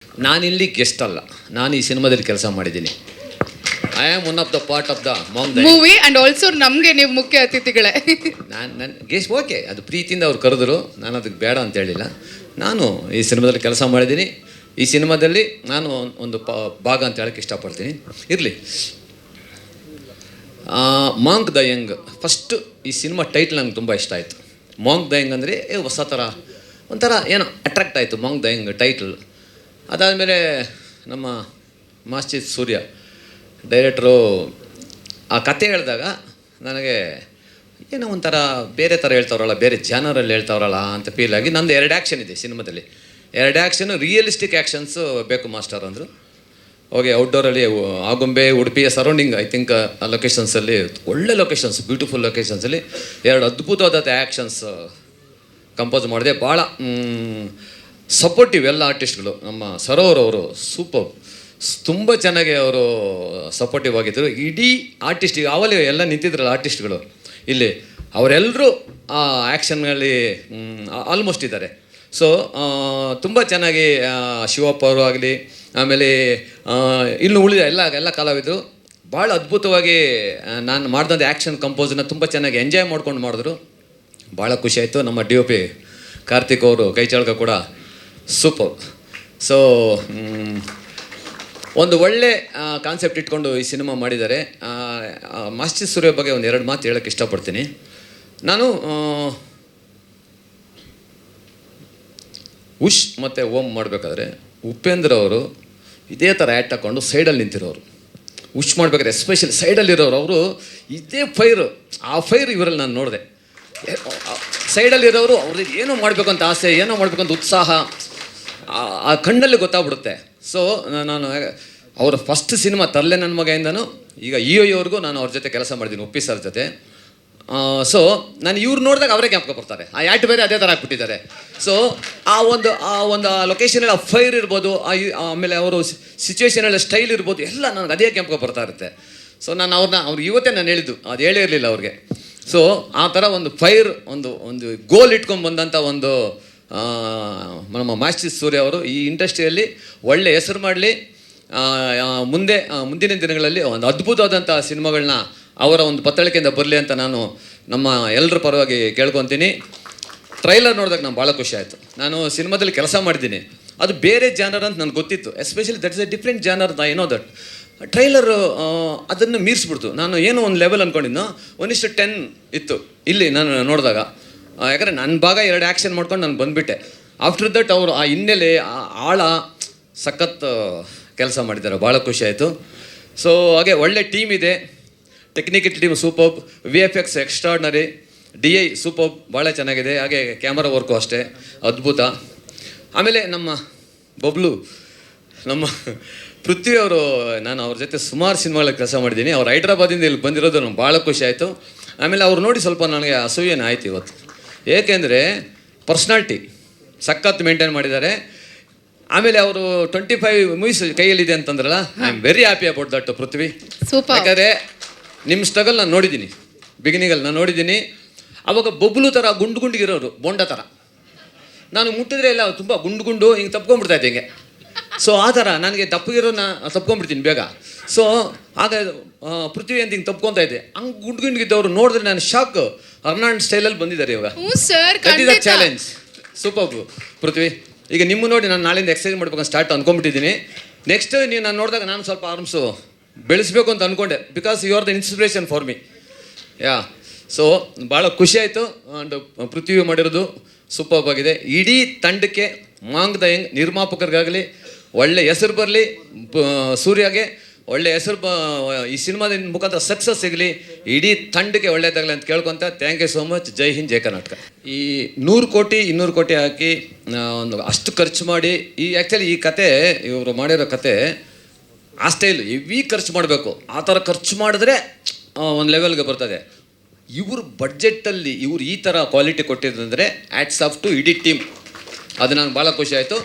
ನಾನಿಲ್ಲಿ ಗೆಸ್ಟ್ ಅಲ್ಲ, ನಾನು ಈ ಸಿನಿಮಾದಲ್ಲಿ ಕೆಲಸ ಮಾಡಿದ್ದೀನಿ. I am one of the part of the ಮಾಂಗ್ ಮೂವಿ ಅಂಡ್ ಆಲ್ಸೋ ನಮಗೆ ನೀವು ಮುಖ್ಯ ಅತಿಥಿಗಳೇ. ನನ್ನ ಗೆಸ್ಟ್ ಓಕೆ, ಅದು ಪ್ರೀತಿಯಿಂದ ಅವ್ರು ಕರೆದ್ರು, ನಾನು ಅದಕ್ಕೆ ಬೇಡ ಅಂತ ಹೇಳಿಲ್ಲ. ನಾನು ಈ ಸಿನಿಮಾದಲ್ಲಿ ಕೆಲಸ ಮಾಡಿದ್ದೀನಿ. ಈ ಸಿನಿಮಾದಲ್ಲಿ ನಾನು ಒಂದು ಭಾಗ ಅಂತ ಹೇಳೋಕ್ಕೆ ಇಷ್ಟಪಡ್ತೀನಿ. ಇರಲಿ, ಮಾಂಗ್ ದ ಯಂಗ್ ಫಸ್ಟು ಈ ಸಿನಿಮಾ ಟೈಟ್ಲ್ ನಂಗೆ ತುಂಬ ಇಷ್ಟ ಆಯಿತು. ಮಾಂಗ್ ದ ಯಂಗ್ ಅಂದರೆ ಹೊಸ ಥರ ಒಂಥರ ಏನೋ ಅಟ್ರಾಕ್ಟ್ ಆಯಿತು ಮಾಂಗ್ ದ ಯಂಗ್ ಟೈಟ್ಲ್. ಅದಾದಮೇಲೆ ನಮ್ಮ ಮಾಸ್ಟರ್ ಸೂರ್ಯ ಡೈರೆಕ್ಟ್ರು ಆ ಕತೆ ಹೇಳಿದಾಗ ನನಗೆ ಏನೋ ಒಂಥರ ಬೇರೆ ಥರ ಹೇಳ್ತಾವ್ರಲ್ಲ, ಬೇರೆ ಜಾನರಲ್ಲಿ ಹೇಳ್ತಾವ್ರಲ್ಲ ಅಂತ ಫೀಲ್ ಆಗಿ, ನಂದು 2 ಆ್ಯಕ್ಷನ್ ಇದೆ ಸಿನಿಮಾದಲ್ಲಿ. 2 ಆ್ಯಕ್ಷನು ರಿಯಲಿಸ್ಟಿಕ್ ಆ್ಯಕ್ಷನ್ಸು ಬೇಕು ಮಾಸ್ಟರ್ ಅಂದರು. ಹೋಗಿ ಔಟ್ಡೋರಲ್ಲಿ ಆಗುಂಬೆ, ಉಡುಪಿಯ ಸರೌಂಡಿಂಗ್ ಐ ಥಿಂಕ್ ಆ ಲೊಕೇಶನ್ಸಲ್ಲಿ ಒಳ್ಳೆ ಲೊಕೇಶನ್ಸ್, ಬ್ಯೂಟಿಫುಲ್ ಲೊಕೇಶನ್ಸಲ್ಲಿ 2 ಅದ್ಭುತವಾದ ಆ್ಯಕ್ಷನ್ಸ್ ಕಂಪೋಸ್ ಮಾಡಿದೆ. ಭಾಳ ಸಪೋರ್ಟಿವ್ ಎಲ್ಲ ಆರ್ಟಿಸ್ಟ್ಗಳು. ನಮ್ಮ ಸರೋವರ್ ಅವರು ಸೂಪರ್, ತುಂಬ ಚೆನ್ನಾಗಿ ಅವರು ಸಪೋರ್ಟಿವ್ ಆಗಿದ್ದರು. ಇಡೀ ಆರ್ಟಿಸ್ಟ್ ಅವಲೇ ಎಲ್ಲ ನಿಂತಿದ್ರಲ್ಲ ಆರ್ಟಿಸ್ಟ್ಗಳು ಇಲ್ಲಿ, ಅವರೆಲ್ಲರೂ ಆ ಆ್ಯಕ್ಷನ್ಗಳಲ್ಲಿ ಆಲ್ಮೋಸ್ಟ್ ಇದ್ದಾರೆ. ಸೊ ತುಂಬ ಚೆನ್ನಾಗಿ ಶಿವಪ್ಪ ಅವರು ಆಗಲಿ, ಆಮೇಲೆ ಇನ್ನು ಉಳಿದ ಎಲ್ಲ ಕಲಾವಿದರು ಭಾಳ ಅದ್ಭುತವಾಗಿ ನಾನು ಮಾಡಿದಂಥ ಆ್ಯಕ್ಷನ್ ಕಂಪೋಸನ್ನ ತುಂಬ ಚೆನ್ನಾಗಿ ಎಂಜಾಯ್ ಮಾಡ್ಕೊಂಡು ಮಾಡಿದ್ರು. ಭಾಳ ಖುಷಿಯಾಯಿತು. ನಮ್ಮ DOP ಕಾರ್ತಿಕ್ ಅವರು ಕೈಚಾಳ್ಕ ಕೂಡ ಸೂಪರ್. ಸೊ ಒಂದು ಒಳ್ಳೆ ಕಾನ್ಸೆಪ್ಟ್ ಇಟ್ಕೊಂಡು ಈ ಸಿನಿಮಾ ಮಾಡಿದ್ದಾರೆ. ಮಾಸ್ಟರ್ ಸೂರ್ಯ ಬಗ್ಗೆ ಒಂದು 2 ಮಾತು ಹೇಳೋಕ್ಕೆ ಇಷ್ಟಪಡ್ತೀನಿ. ನಾನು ಉಷ್ ಮತ್ತು ಓಮ್ ಮಾಡಬೇಕಾದ್ರೆ ಉಪೇಂದ್ರ ಅವರು ಇದೇ ಥರ ಆ್ಯಕ್ಟ್ ಹಾಕ್ಕೊಂಡು ಸೈಡಲ್ಲಿ ನಿಂತಿರೋರು. ಉಷ್ ಮಾಡಬೇಕಾದ್ರೆ ಎಸ್ಪೆಷಲಿ ಸೈಡಲ್ಲಿರೋರು ಅವರು ಇದೇ ಫೈರು, ಆ ಫೈರ್ ಇವರಲ್ಲಿ ನಾನು ನೋಡಿದೆ. ಸೈಡಲ್ಲಿರೋರು ಅವ್ರಿಗೆ ಏನೋ ಮಾಡಬೇಕು ಅಂತ ಆಸೆ, ಏನೋ ಮಾಡಬೇಕಂತ ಉತ್ಸಾಹ ಆ ಕಣ್ಣಲ್ಲಿ ಗೊತ್ತಾಗ್ಬಿಡುತ್ತೆ. ಸೊ ನಾನು ಅವರ ಫಸ್ಟ್ ಸಿನಿಮಾ ತರಲೆ ನನ್ನ ಮಗದಿಂದನೂ ಈಗ EOವರೆಗೂ ನಾನು ಅವ್ರ ಜೊತೆ ಕೆಲಸ ಮಾಡಿದ್ದೀನಿ, ಉಪ್ಪಿ ಸರ್ ಜೊತೆ. ಸೊ ನಾನು ಇವ್ರು ನೋಡಿದಾಗ ಅವರೇ ಜ್ಞಾಪಕ ಬರ್ತಾರೆ. ಆ ಆ್ಯಕ್ಟ್ ಬೇರೆ ಅದೇ ಥರ ಹಾಕ್ಬಿಟ್ಟಿದ್ದಾರೆ. ಸೊ ಆ ಒಂದು ಲೊಕೇಶನಲ್ಲಿ ಆ ಫೈರ್ ಇರ್ಬೋದು, ಆಮೇಲೆ ಅವರು ಸಿಚುವೇಶನಲ್ಲಿ ಸ್ಟೈಲ್ ಇರ್ಬೋದು, ಎಲ್ಲ ನನಗೆ ಅದೇ ಜ್ಞಾಪಕ ಬರ್ತಾ ಇರುತ್ತೆ. ಸೊ ನಾನು ಅವ್ರು ಇವತ್ತೇ ನಾನು ಹೇಳಿದ್ದು, ಅದು ಹೇಳೇ ಇರಲಿಲ್ಲ ಅವ್ರಿಗೆ. ಸೊ ಆ ಥರ ಒಂದು ಫೈರ್, ಒಂದು ಗೋಲ್ ಇಟ್ಕೊಂಡು ಬಂದಂಥ ಒಂದು ನಮ್ಮ ಮಾಸ್ಟರ್ ಸೂರ್ಯ ಅವರು ಈ ಇಂಡಸ್ಟ್ರಿಯಲ್ಲಿ ಒಳ್ಳೆ ಹೆಸರು ಮಾಡಲಿ, ಮುಂದಿನ ದಿನಗಳಲ್ಲಿ ಒಂದು ಅದ್ಭುತವಾದಂಥ ಸಿನಿಮಾಗಳನ್ನ ಅವರ ಒಂದು ಬತ್ತಳಿಕೆಯಿಂದ ಬರಲಿ ಅಂತ ನಾನು ನಮ್ಮ ಎಲ್ಲರ ಪರವಾಗಿ ಕೇಳ್ಕೊತೀನಿ. ಟ್ರೈಲರ್ ನೋಡಿದಾಗ ನಾನು ಭಾಳ ಖುಷಿ ಆಯಿತು. ನಾನು ಸಿನಿಮಾದಲ್ಲಿ ಕೆಲಸ ಮಾಡಿದ್ದೀನಿ, ಅದು ಬೇರೆ ಜಾನರ್ ಅಂತ ನನಗೆ ಗೊತ್ತಿತ್ತು. Especially that is A different genre, I know that. Trailer ಅದನ್ನು ಮೀರಿಸ್ಬಿಡ್ತು. ನಾನು ಏನೋ ಒಂದು ಲೆವೆಲ್ ಅಂದ್ಕೊಂಡಿದ್ದು 1:10 ಇತ್ತು ಇಲ್ಲಿ ನಾನು ನೋಡಿದಾಗ. ಯಾಕಂದರೆ ನನ್ನ ಭಾಗ 2 ಆ್ಯಕ್ಷನ್ ಮಾಡ್ಕೊಂಡು ನಾನು ಬಂದುಬಿಟ್ಟೆ. ಆಫ್ಟರ್ ದಟ್ ಅವರು ಆ ಹಿನ್ನೆಲೆ, ಆ ಆಳ ಸಖತ್ ಕೆಲಸ ಮಾಡಿದ್ದಾರೆ, ಭಾಳ ಖುಷಿ ಆಯಿತು. ಸೊ ಹಾಗೆ ಒಳ್ಳೆ ಟೀಮ್ ಇದೆ, technical team super, VFX extraordinary, DI super, ಭಾಳ ಚೆನ್ನಾಗಿದೆ. ಹಾಗೆ ಕ್ಯಾಮರಾ ವರ್ಕು ಅಷ್ಟೇ ಅದ್ಭುತ. ಆಮೇಲೆ ನಮ್ಮ ಬಬ್ಲು, ನಮ್ಮ ಪೃಥ್ವಿ ಅವರು, ನಾನು ಅವ್ರ ಜೊತೆ ಸುಮಾರು ಸಿನಿಮಾಗಳಲ್ಲಿ ಕೆಲಸ ಮಾಡಿದ್ದೀನಿ. ಅವ್ರು ಹೈದ್ರಾಬಾದಿಂದ ಇಲ್ಲಿ ಬಂದಿರೋದು ನನಗೆ ಭಾಳ ಖುಷಿ ಆಯಿತು. ಆಮೇಲೆ ಅವ್ರು ನೋಡಿ ಸ್ವಲ್ಪ ನನಗೆ ಅಸೂಯೇನ ಆಯಿತು ಇವತ್ತು. ಏಕೆಂದರೆ ಪರ್ಸ್ನಾಲಿಟಿ ಸಖತ್ ಮೇಂಟೈನ್ ಮಾಡಿದ್ದಾರೆ. ಆಮೇಲೆ ಅವರು 25 ಮೂವೀಸ್ ಕೈಯಲ್ಲಿದೆ ಅಂತಂದ್ರಲ್ಲ, I am very happy about that Prithvi. Super. ಯಾಕಂದರೆ ನಿಮ್ಮ ಸ್ಟ್ರಗಲ್ ನಾನು ನೋಡಿದ್ದೀನಿ, ಬಿಗಿನಿಂಗಲ್ಲಿ ನಾನು ನೋಡಿದ್ದೀನಿ. ಅವಾಗ ಬೊಬ್ಲು ಥರ ಗುಂಡಿಗಿರೋರು, ಬೋಂಡ ಥರ. ನಾನು ಮುಟ್ಟಿದ್ರೆ ಎಲ್ಲ ತುಂಬ ಗುಂಡು ಹಿಂಗೆ ತಪ್ಕೊಂಡ್ಬಿಡ್ತಾಯಿದ್ದೆ ಹಿಂಗೆ. ಸೊ ಆ ಥರ ನನಗೆ ದಪ್ಪಗಿರೋನ ತಪ್ಕೊಂಡ್ಬಿಡ್ತೀನಿ ಬೇಗ. ಸೊ ಆಗ ಪೃಥ್ವಿ ಅಂತ ಹಿಂಗೆ ತಪ್ಕೊತಾ ಇದ್ದೆ. ಹಂಗೆ ಗುಂಡಿಗಿದ್ದವರು ನೋಡಿದ್ರೆ ನಾನು ಶಾಕ್. ಅರ್ನಾಲ್ಡ್ ಸ್ಟೈಲಲ್ಲಿ ಬಂದಿದ್ದಾರೆ ಇವಾಗ. That is a challenge. Super Prithvi. ಈಗ ನಿಮ್ಮ ನೋಡಿ ನಾನು ನಾಳೆಯಿಂದ ಎಕ್ಸರ್ಸೈಸ್ ಮಾಡ್ಬೇಕಂತ ಸ್ಟಾರ್ಟ್ ಅಂದ್ಕೊಂಡ್ಬಿಟ್ಟಿದ್ದೀನಿ. ನೆಕ್ಸ್ಟ್ ನೀವು ನಾನು ನೋಡಿದಾಗ ನಾನು ಸ್ವಲ್ಪ ಆರ್ಮ್ಸು ಬೆಳೆಸಬೇಕು ಅಂತ ಅಂದ್ಕೊಂಡೆ, because you are the inspiration for me. Yeah. So ಭಾಳ ಖುಷಿ ಆಯಿತು. ಆ್ಯಂಡ್ ಪೃಥ್ವಿ ಮಾಡಿರೋದು ಸೂಪರ್ ಆಗಿದೆ. ಇಡೀ ತಂಡಕ್ಕೆ, ಮಾಂಗ್ ದ ಯಂಗ್ ನಿರ್ಮಾಪಕರಿಗಾಗಲಿ ಒಳ್ಳೆ ಹೆಸರು ಬರಲಿ, ಸೂರ್ಯಗೆ ಒಳ್ಳೆ ಹೆಸರು ಈ ಸಿನಿಮಾದ ಮುಖಾಂತರ ಸಕ್ಸಸ್ ಸಿಗಲಿ, ಇಡೀ ತಂಡಕ್ಕೆ ಒಳ್ಳೆಯದಾಗಲಿ ಅಂತ ಕೇಳ್ಕೊತ, ಥ್ಯಾಂಕ್ ಯು ಸೋ ಮಚ್. ಜೈ ಹಿಂದ್, ಜೈ ಕರ್ನಾಟಕ. ಈ 100 ಕೋಟಿ 200 ಕೋಟಿ ಹಾಕಿ ಒಂದು ಅಷ್ಟು ಖರ್ಚು ಮಾಡಿ, ಆ್ಯಕ್ಚುಲಿ ಈ ಕತೆ ಇವರು ಮಾಡಿರೋ ಕತೆ ಆ ಸ್ಟೈಲ್ ಹೆವಿ ಖರ್ಚು ಮಾಡಬೇಕು. ಆ ಥರ ಖರ್ಚು ಮಾಡಿದ್ರೆ ಒಂದು ಲೆವೆಲ್ಗೆ ಬರ್ತದೆ. ಇವ್ರ ಬಡ್ಜೆಟ್ಟಲ್ಲಿ ಇವ್ರು ಈ ಥರ ಕ್ವಾಲಿಟಿ ಕೊಟ್ಟಿದ್ದಂದರೆ ಆ್ಯಟ್ಸ್ ಆಫ್ ಟು ಇಡೀ ಟೀಮ್. ಅದು ನನಗೆ ಭಾಳ ಖುಷಿ ಆಯಿತು.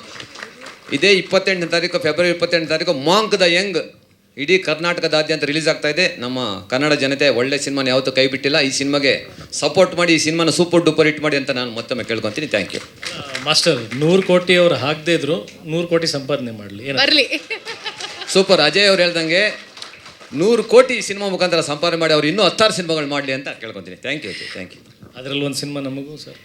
ಇದೇ 28ನೇ ತಾರೀಕು, ಫೆಬ್ರವರಿ 28ನೇ ತಾರೀಕು ಮಾಂಗ್ ದ ಯಂಗ್ ಇಡೀ ಕರ್ನಾಟಕದಾದ್ಯಂತ ರಿಲೀಸ್ ಆಗ್ತಾ ಇದೆ. ನಮ್ಮ ಕನ್ನಡ ಜನತೆ ಒಳ್ಳೆ ಸಿನಿಮಾನ ಯಾವತ್ತೂ ಕೈ ಬಿಟ್ಟಿಲ್ಲ. ಈ ಸಿನಿಮಾಗೆ ಸಪೋರ್ಟ್ ಮಾಡಿ, ಈ ಸಿನಿಮಾನ ಸೂಪರ್ ಡೂಪರ್ ಹಿಟ್ ಮಾಡಿ ಅಂತ ನಾನು ಮತ್ತೊಮ್ಮೆ ಕೇಳ್ಕೊತೀನಿ. Thank you. ಮಾಸ್ಟರ್ 100 ಕೋಟಿ ಅವ್ರು ಹಾಕದೇ ಇದ್ರು 100 ಕೋಟಿ ಸಂಪಾದನೆ ಮಾಡಲಿ. ಬರ್ಲಿ. ಸೂಪರ್. ಅಜಯ್ ಅವ್ರು ಹೇಳ್ದಂಗೆ 100 ಕೋಟಿ ಸಿನಿಮಾ ಮುಖಾಂತರ ಸಂಪಾದನೆ ಮಾಡಿ ಅವ್ರು ಇನ್ನೂ 16 ಸಿನಿಮಾಗಳು ಮಾಡಲಿ ಅಂತ ಕೇಳ್ಕೊತೀನಿ. Thank you. ಅದರಲ್ಲಿ ಒಂದು ಸಿನಿಮಾ ನಮಗೂ ಸರ್.